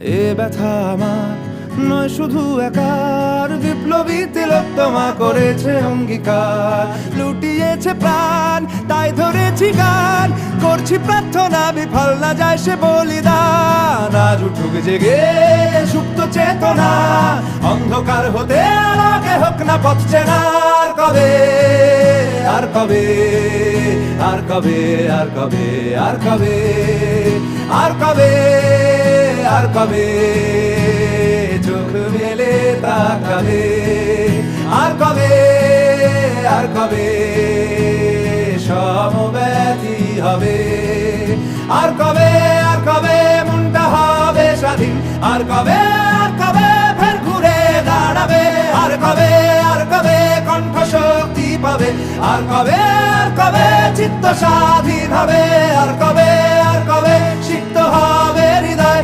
এ ব্যথা আমার নয় শুধু একার, বিপ্লবী তিলোত্তমা করেছে অঙ্গীকার। লুটিয়েছে প্রাণ তাই ধরেছি গান, করছি প্রার্থনা বিফল না যায় সে বলিদান। আজ উঠুক জেগে সুপ্ত চেতনা, অন্ধকার হতে আলোকে হোক না পথ চেনা। আর কবে, আর কবে, আর কবে, আর কবে, আর কবে, আর কবে, আর কবে চোখ মেলে তাকাবে। আর কবে, আর কবে সমব্যথী হবে। আর কবে, আর কবে মনটা হবে স্বাধীন। আর কবে, আর কবে ফের ঘুরে দাঁড়াবে। আর কবে, আর কবে কণ্ঠ শক্তি পাবে। আর কবে, আর কবে চিত্ত স্বাধীন হবে। আর কবে, আর কবে